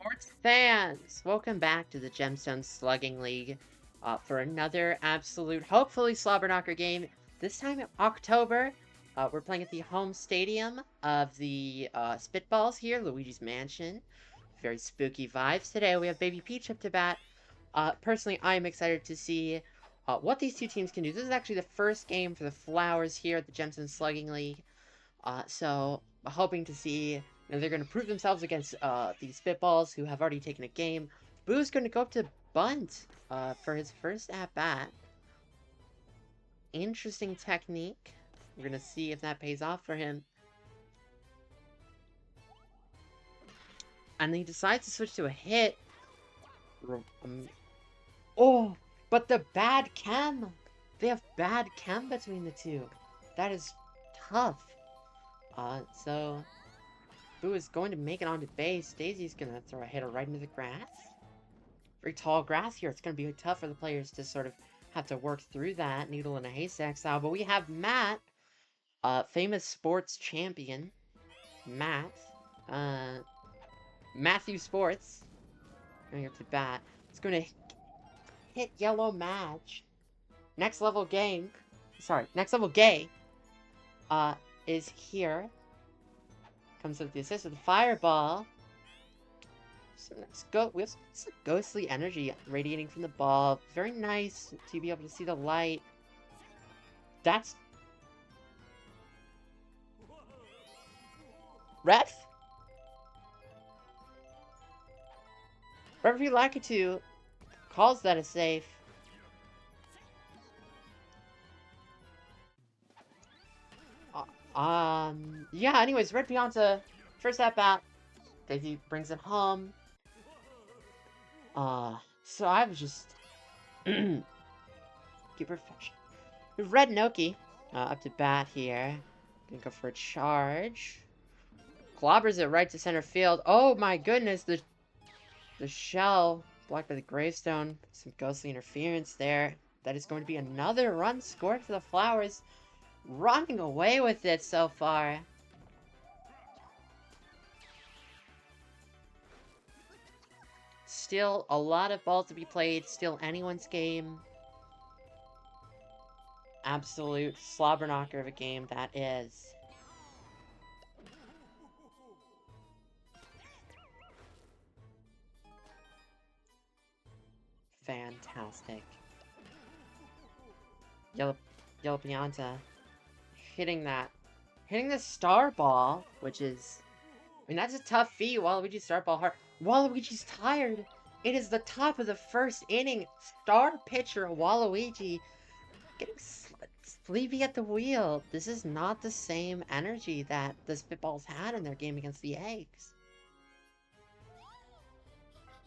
Sports fans, welcome back to the Gemstone Slugging League for another absolute, hopefully slobberknocker game. This time in October, we're playing at the home stadium of the Spitballs here, Luigi's Mansion. Very spooky vibes. Today we have Baby Peach up to bat. Personally, I am excited to see what these two teams can do. This is actually the first game for the Flowers here at the Gemstone Slugging League. So hoping to see, they're going to prove themselves against these Spitballs who have already taken a game. Boo's going to go up to bunt for his first at-bat. Interesting technique. We're going to see if that pays off for him. And he decides to switch to a hit. Oh, but the bad chem! They have bad chem between the two. That is tough. So Boo is going to make it onto base. Daisy's going to throw a hitter right into the grass. Very tall grass here. It's going to be tough for the players to sort of have to work through that needle in a haystack style. But we have Matt, famous sports champion. Matt. Matthew Sports. Going up to bat. It's going to hit Yellow Match. Next level game. Sorry, next level gay. Is here. Comes with the assist with the fireball. So let's go. We have some ghostly energy radiating from the ball. Very nice to be able to see the light. That's ref. Referee Lakitu calls that a safe. Yeah, anyways, Red Pianta, first at bat. Daisy brings it home. So I was just... Keep perfection. Red Noki, up to bat here. Gonna go for a charge. Clobbers it right to center field. Oh my goodness, the shell blocked by the gravestone. Some ghostly interference there. That is going to be another run scored for the Flowers. Running away with it so far. Still a lot of ball to be played. Still anyone's game. Absolute slobberknocker of a game that is. Fantastic. Yellow Pianta hitting the star ball, which is, I mean, that's a tough feat. Waluigi's star ball hard. Waluigi's tired. It is the top of the first inning. Star pitcher Waluigi getting sleepy at the wheel. This is not the same energy that the Spitballs had in their game against the Eggs.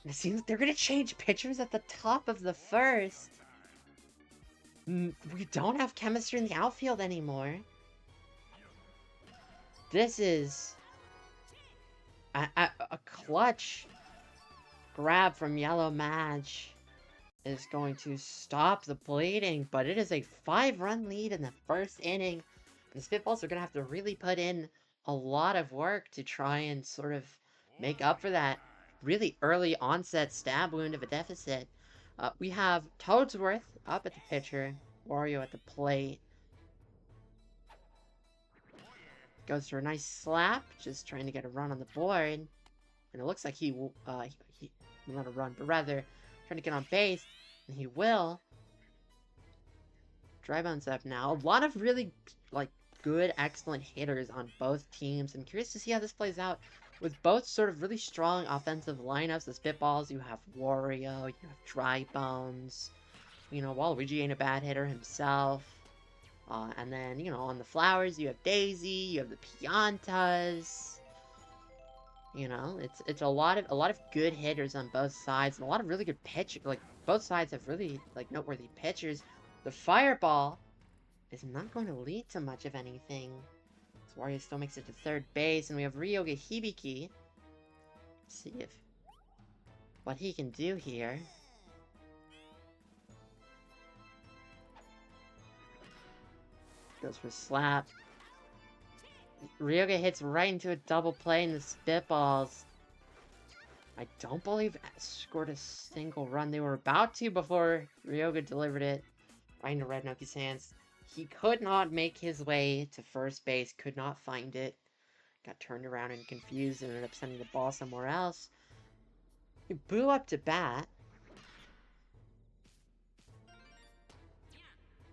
It seems they're gonna change pitchers at the top of the first. We don't have chemistry in the outfield anymore. This is a clutch grab from Yellow Match is going to stop the bleeding, but it is a 5-run lead in the first inning. The Spitballs are going to have to really put in a lot of work to try and sort of make up for that really early onset stab wound of a deficit. We have Toadsworth up at the pitcher, Wario at the plate. Goes for a nice slap, just trying to get a run on the board. And it looks like he will not a run, but rather trying to get on base, and he will. Dry bounce up now. A lot of really, good, excellent hitters on both teams. I'm curious to see how this plays out with both sort of really strong offensive lineups. The Spitballs, you have Wario, you have Dry Bones. Waluigi ain't a bad hitter himself. And then, on the Flowers, you have Daisy, you have the Piantas. It's a lot of good hitters on both sides, and a lot of really good pitchers. Both sides have really, noteworthy pitchers. The Fireball is not going to lead to much of anything. So Wario still makes it to third base, and we have Ryoga Hibiki. Let's see what he can do here. Goes for a slap. Ryoga hits right into a double play in the Spitballs. I don't believe scored a single run. They were about to before Ryoga delivered it right into Red Noki's hands. He could not make his way to first base, could not find it. Got turned around and confused and ended up sending the ball somewhere else. He blew up to bat.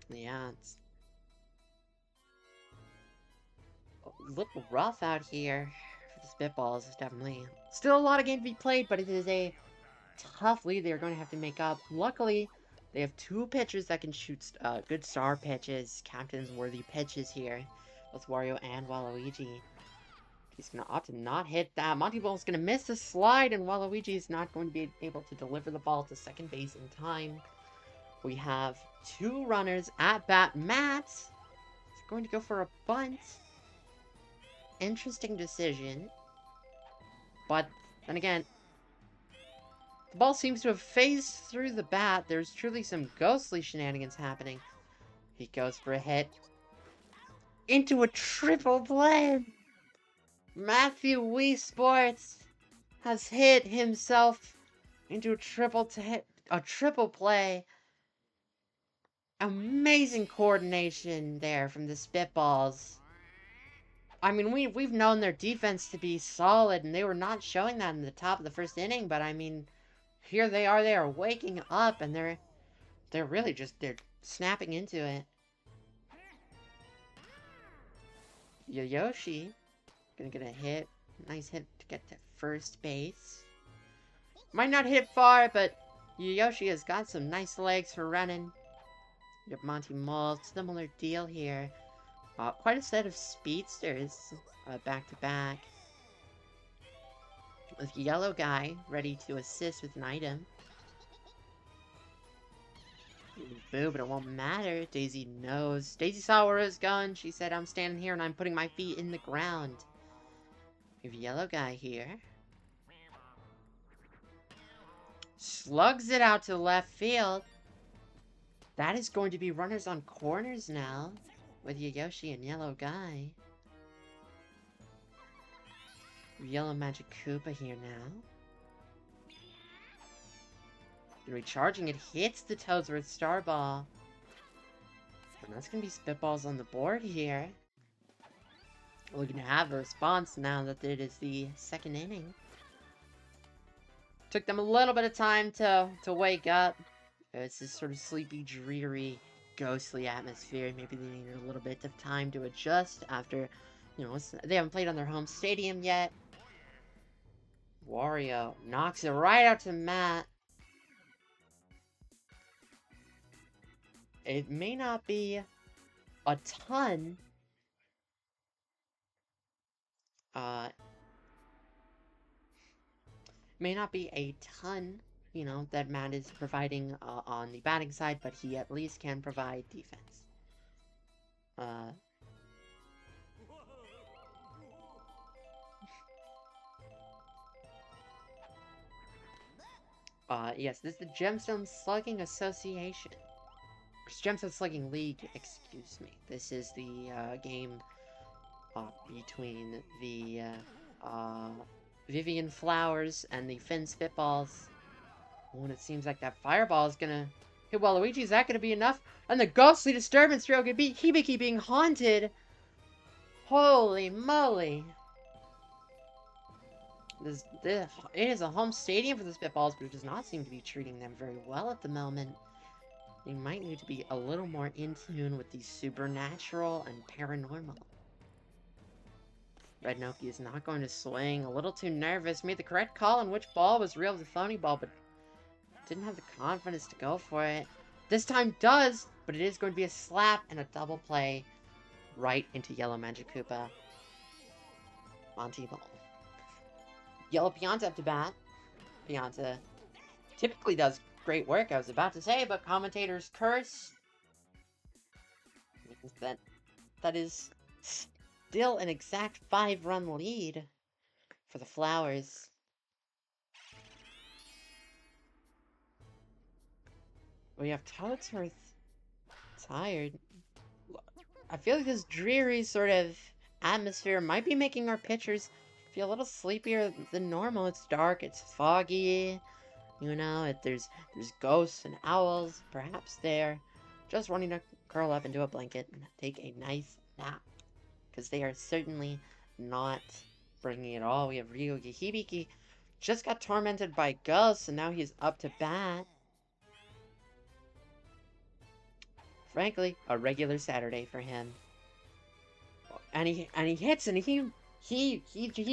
Yeah, it's a little rough out here for the Spitballs, definitely. Still a lot of game to be played, but it is a tough lead they're going to have to make up. Luckily, they have two pitchers that can shoot good star pitches, captain's worthy pitches here, both Wario and Waluigi. He's going to opt to not hit that. Monty Ball's going to miss the slide, and Waluigi is not going to be able to deliver the ball to second base in time. We have two runners at bat. Matt is going to go for a bunt. Interesting decision. But then again, the ball seems to have phased through the bat. There's truly some ghostly shenanigans happening. He goes for a hit. Into a triple play! Matthew Wii Sports has hit himself into a triple play. Amazing coordination there from the Spitballs. I mean, we've known their defense to be solid, and they were not showing that in the top of the first inning, but I mean, here they are waking up, and they're really just, they're snapping into it. Yoshi gonna get a hit. Nice hit to get to first base. Might not hit far, but Yoshi has got some nice legs for running. You have Monty Mole, similar deal here. Quite a set of speedsters back to back. With Yellow Guy ready to assist with an item. Boo, but it won't matter. Daisy knows. Daisy saw where it was going. She said, I'm standing here and I'm putting my feet in the ground. We have Yellow Guy here. Slugs it out to left field. That is going to be runners on corners now. With Yoshi and Yellow Guy. Yellow Magic Koopa here now. Recharging, it hits the Toadsworth Star Ball. And that's going to be Spitballs on the board here. We're going to have a response now that it is the second inning. Took them a little bit of time to wake up. It's this sort of sleepy, dreary, ghostly atmosphere. Maybe they needed a little bit of time to adjust after, you know, they haven't played on their home stadium yet. Wario knocks it right out to Matt. It may not be a ton. May not be a ton, you know, that Matt is providing on the batting side, but he at least can provide defense. Yes, this is the Gemstone Slugging Association. Gemstone Slugging League, excuse me. This is the game between the Vivian Flowers and the Finn Spitballs. When it seems like that fireball is gonna hit Waluigi, is that gonna be enough? And the ghostly disturbance trail could be Hibiki being haunted. Holy moly! It is a home stadium for the Spitballs, but it does not seem to be treating them very well at the moment. They might need to be a little more in tune with the supernatural and paranormal. Red Noki is not going to swing. A little too nervous. Made the correct call on which ball was real, the phony ball, but didn't have the confidence to go for it. This time does, but it is going to be a slap and a double play right into Yellow Magic Koopa. Monty Ball. Yellow Pianta up to bat. Pianta typically does great work, I was about to say, but commentators curse. That is still an exact 5-run lead for the Flowers. We have Toadsworth tired. I feel like this dreary sort of atmosphere might be making our pitchers feel a little sleepier than normal. It's dark, it's foggy, you know, there's ghosts and owls, perhaps they're just wanting to curl up into a blanket and take a nice nap. Because they are certainly not bringing it all. We have Ryugi Hibiki, just got tormented by ghosts, and now he's up to bat. Frankly, a regular Saturday for him. And he hits, and he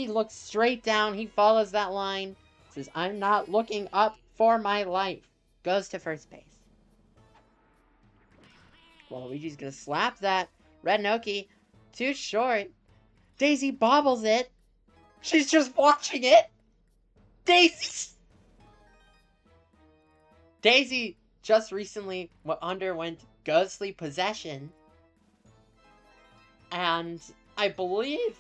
looks straight down. He follows that line. Says, "I'm not looking up for my life." Goes to first base. Waluigi's gonna slap that Red Noki. Too short. Daisy bobbles it. She's just watching it. Daisy just recently underwent ghostly possession, and I believe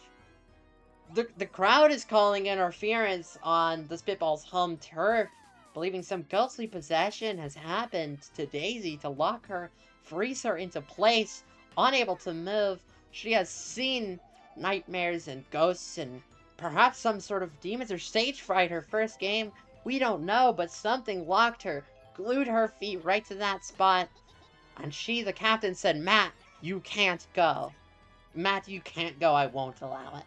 the crowd is calling interference on the Spitballs' home turf, believing some ghostly possession has happened to Daisy to lock her, freeze her into place, unable to move. She has seen nightmares and ghosts and perhaps some sort of demons or stage fright her first game. We don't know, but something locked her, glued her feet right to that spot, and she, the captain, said, "Matt, you can't go. Matt, you can't go. I won't allow it."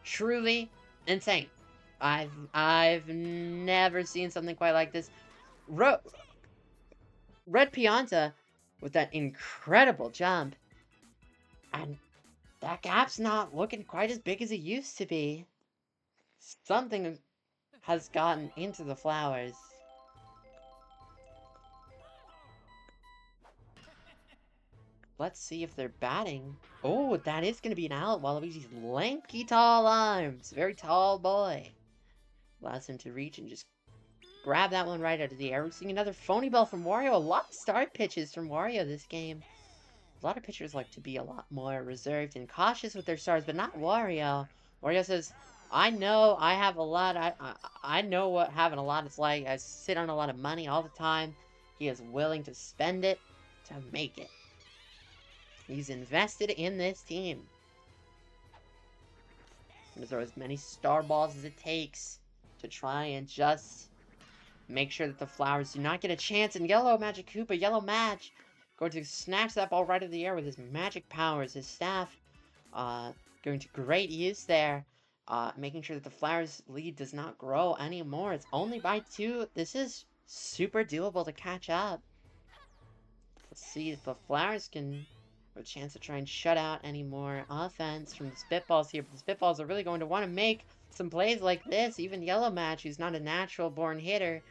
Truly insane. I've never seen something quite like this. Red Pianta with that incredible jump, and that gap's not looking quite as big as it used to be. Something has gotten into the flowers. Let's see if they're batting. Oh, that is going to be an out. Waluigi's lanky, tall arms. Very tall boy. Allows him to reach and just grab that one right out of the air. We're seeing another phony ball from Wario. A lot of start pitches from Wario this game. A lot of pitchers like to be a lot more reserved and cautious with their starts, but not Wario. Wario says, "I know I have a lot. I know what having a lot is like. I sit on a lot of money all the time." He is willing to spend it to make it. He's invested in this team. I'm gonna throw as many star balls as it takes to try and just make sure that the flowers do not get a chance. And Yellow Magic Koopa, Yellow Match, going to snatch that ball right out of the air with his magic powers, his staff, going to great use there, making sure that the flowers' lead does not grow anymore. It's only by 2. This is super doable to catch up. Let's see if the flowers can have a chance to try and shut out any more offense from the Spitballs here. But the Spitballs are really going to want to make some plays like this. Even Yellow Match, who's not a natural-born hitter,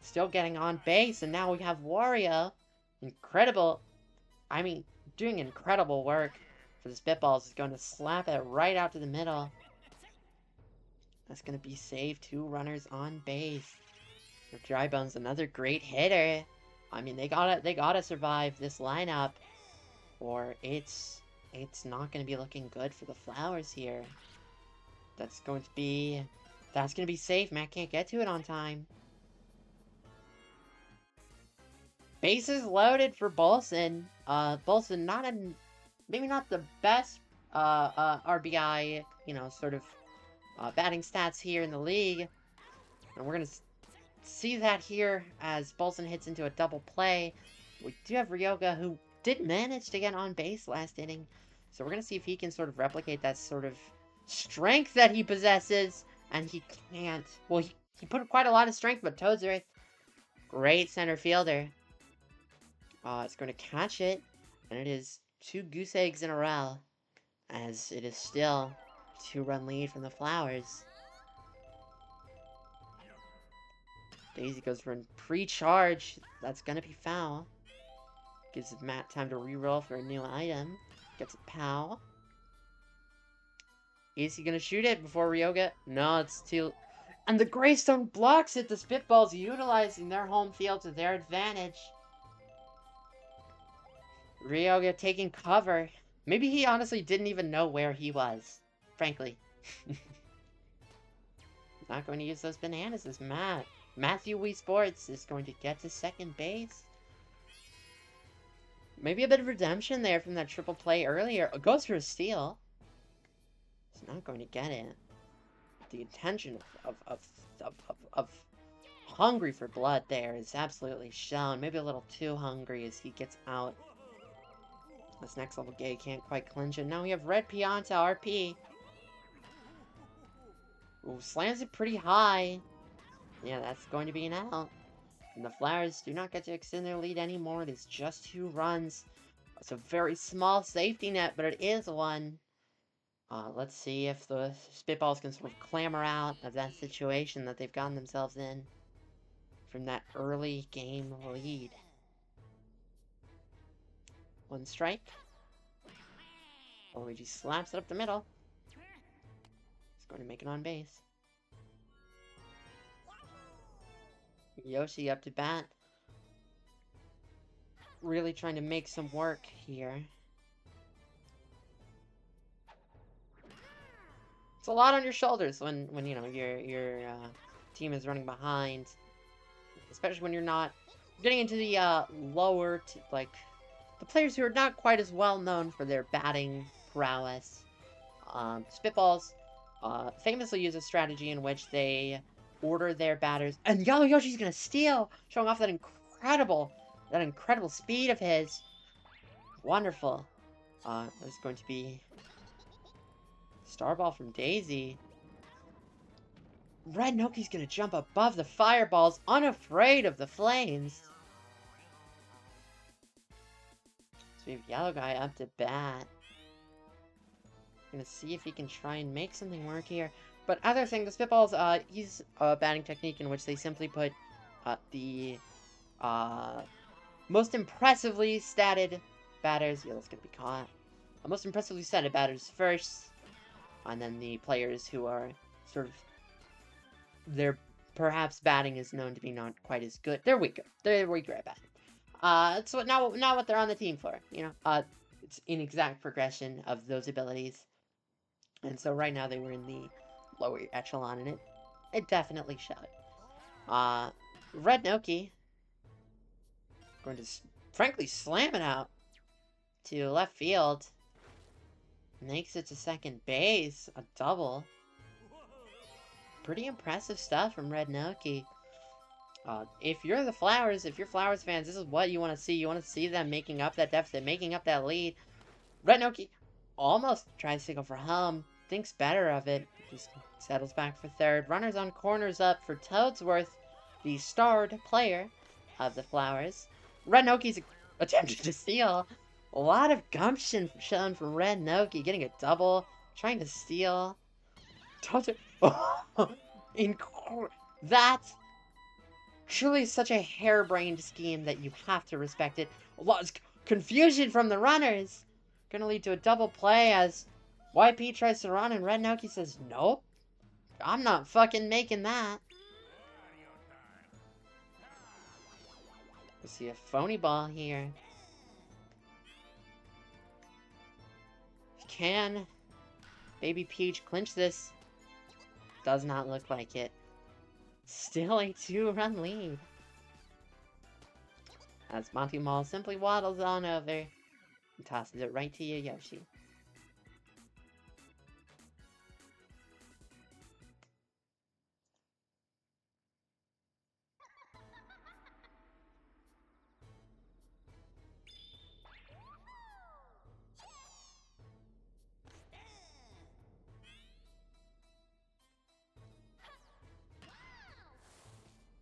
still getting on base. And now we have Wario. Incredible. I mean, doing incredible work for the Spitballs. Is going to slap it right out to the middle. That's going to be saved. 2 runners on base. Dry Bones, another great hitter. I mean, they gotta survive this lineup, or it's not gonna be looking good for the flowers here. That's gonna be safe. Matt can't get to it on time. Bases loaded for Bolson. Bolson maybe not the best RBI, sort of batting stats here in the league, and we're gonna see that here as Bolson hits into a double play. We do have Ryoga, who did manage to get on base last inning, so we're going to see if he can sort of replicate that sort of strength that he possesses, and he can't. Well, he put quite a lot of strength, but Toad's great center fielder. It's going to catch it, and it is 2 goose eggs in a row, as it is still a 2-run lead from the Flowers. Daisy goes for a pre-charge. That's gonna be foul. Gives Matt time to re-roll for a new item. Gets a pow. Is he gonna shoot it before Ryoga? No, it's too... And the Greystone blocks it! The Spitballs utilizing their home field to their advantage. Ryoga taking cover. Maybe he honestly didn't even know where he was. Frankly. Not going to use those bananas as Matt. Matthew Wii Sports is going to get to second base. Maybe a bit of redemption there from that triple play earlier. Goes for a steal. He's not going to get it. The intention of hungry for blood there is absolutely shown. Maybe a little too hungry as he gets out. This next level gay can't quite clinch it. Now we have red peon to RP. Ooh, slams it pretty high. Yeah, that's going to be an out. And the Flowers do not get to extend their lead anymore. It is just 2 runs. It's a very small safety net, but it is one. Let's see if the Spitballs can sort of clamber out of that situation that they've gotten themselves in from that early game lead. 1 strike. Luigi slaps it up the middle. He's going to make it on base. Yoshi up to bat. Really trying to make some work here. It's a lot on your shoulders when you know your team is running behind, especially when you're not getting into the lower like the players who are not quite as well known for their batting prowess. Spitballs famously use a strategy in which they order their batters, and Yellow Yoshi's gonna steal, showing off that incredible speed of his. Wonderful. There's going to be Starball from Daisy. Red Noki's gonna jump above the fireballs, unafraid of the flames. So we have Yellow Guy up to bat. Gonna see if he can try and make something work here. But other thing, the Spitballs, he's a batting technique in which they simply put the most impressively statted batters. Yeah, that's gonna be caught. Most impressively statted batters first, and then the players who are sort of their perhaps batting is known to be not quite as good. They're weaker. They're weaker at batting. It's not what they're on the team for. You know, it's an exact progression of those abilities. And so right now they were in the lower echelon, and it definitely showed. Red Noki going to frankly slam it out to left field. Makes it to second base, a double. Pretty impressive stuff from Red Noki. If you're the Flowers, if you're Flowers fans, this is what you want to see. You want to see them making up that deficit, making up that lead. Red Noki almost tries to go for home, thinks better of it, just settles back for third. Runners on corners up for Toadsworth, the starred player of the Flowers. Red Noki's attempting to steal. A lot of gumption shown from Red Noki, getting a double, trying to steal. That's truly such a harebrained scheme that you have to respect it. A lot of confusion from the runners. Gonna lead to a double play as YP tries to run and Red Noki says, nope, I'm not fucking making that. We see a phony ball here. Can Baby Peach clinch this? Does not look like it. Still a 2-run lead. As Monty Mall simply waddles on over and tosses it right to you, Yoshi.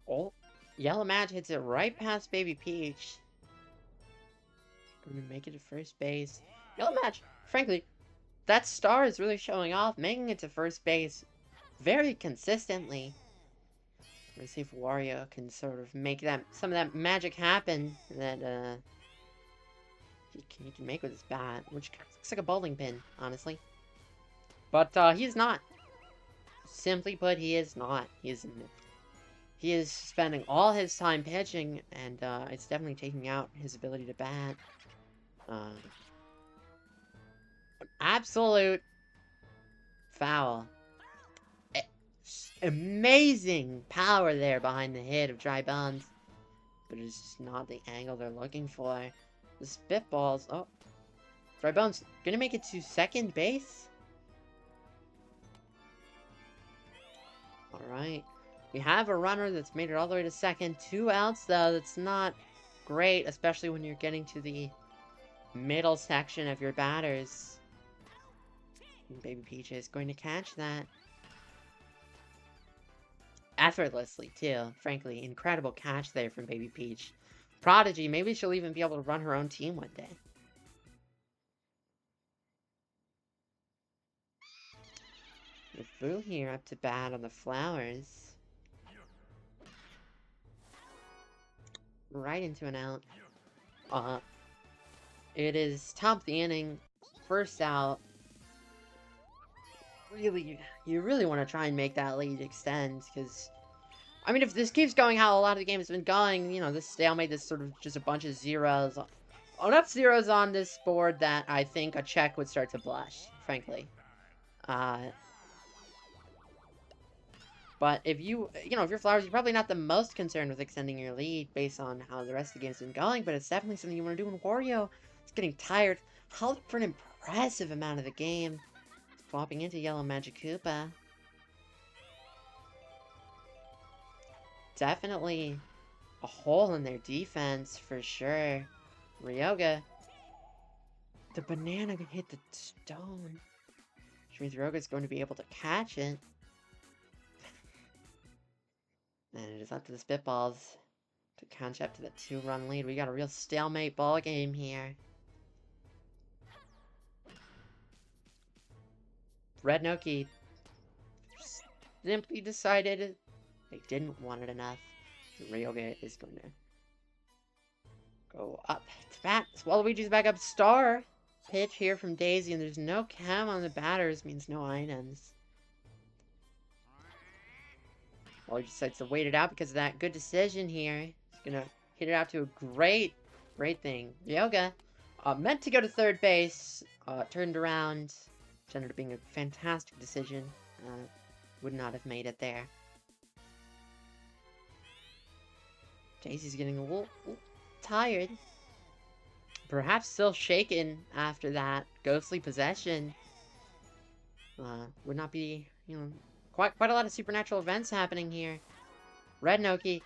Oh, Yellow Match hits it right past Baby Peach. Going to make it to first base. Yellow Match, frankly, that star is really showing off, making it to first base very consistently. Let's see if Wario can sort of make some of that magic happen that he can make with his bat, which looks like a bowling pin, honestly. But he's not. Simply put, he is not. He is spending all his time pitching, and it's definitely taking out his ability to bat. Absolute foul. Amazing power there behind the hit of Dry Bones. But it's just not the angle they're looking for. The Spitballs. Oh. Dry Bones gonna make it to second base? Alright. We have a runner that's made it all the way to second. 2 outs, though. That's not great, especially when you're getting to the middle section of your batters. And Baby Peach is going to catch that. Effortlessly, too. Frankly, incredible catch there from Baby Peach. Prodigy, maybe she'll even be able to run her own team one day. The Foo here up to bat on the Flowers. Right into an out. It is top of the inning. First out. Really, you really want to try and make that lead extend, because, I mean, if this keeps going how a lot of the game has been going, you know, this stalemate is sort of just a bunch of zeros. Enough zeros on this board that I think a check would start to blush, frankly. But if if you're Flowers, you're probably not the most concerned with extending your lead based on how the rest of the game's been going, but it's definitely something you want to do when Wario is getting tired. Held for an impressive amount of the game. Flopping into Yellow Magic Koopa. Definitely a hole in their defense, for sure. Ryoga. The banana hit the stone. Which means Ryoga's going to be able to catch it. And it is up to the Spitballs to catch up to the 2-run lead. We got a real stalemate ball game here. Red Noki simply decided they didn't want it enough. Ryoga is going to go up to bat. Waluigi's back up. Star pitch here from Daisy, and there's no cam on the batters, means no items. Waluigi decides to wait it out because of that good decision here. He's going to hit it out to a great thing. Ryoga, meant to go to third base, turned around. Which ended up being a fantastic decision. Would not have made it there. Daisy's getting a little tired. Perhaps still shaken after that ghostly possession. Would not be, quite a lot of supernatural events happening here. Red Noki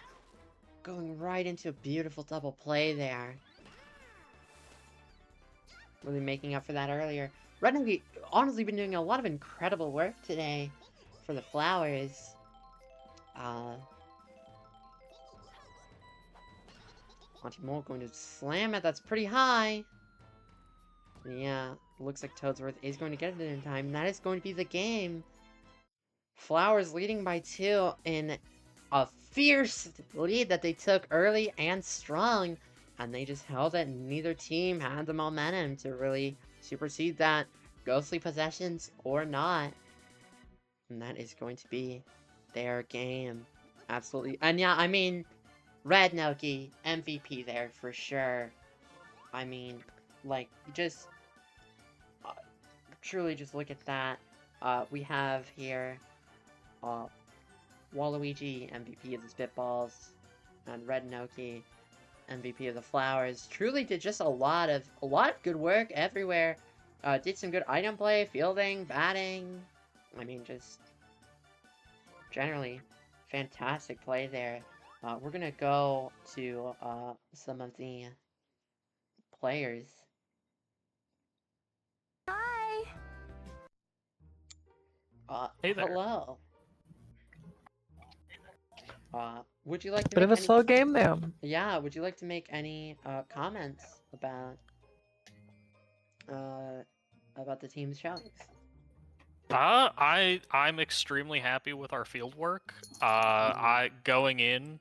going right into a beautiful double play there. Really making up for that earlier. Red Noki honestly been doing a lot of incredible work today for the Flowers. Monty going to slam it. That's pretty high. Yeah, looks like Toadsworth is going to get it in time. That is going to be the game. Flowers leading by 2 in a fierce lead that they took early and strong. And they just held it, and neither team had the momentum to really supersede that, ghostly possessions or not. And that is going to be their game. Absolutely. And yeah, I mean, Red Noki, MVP there for sure. I mean, like, just truly just look at that. We have here Waluigi, MVP of the Spitballs, and Red Noki, MVP of the Flowers. Truly did just a lot of good work everywhere. Did some good item play, fielding, batting. I mean, just generally fantastic play there. We're gonna go to some of the players. Hi. Hey there. Hello. Would you like to Bit of a make slow game there. Yeah, would you like to make any comments about the team's showings? I'm extremely happy with our field work. I going in,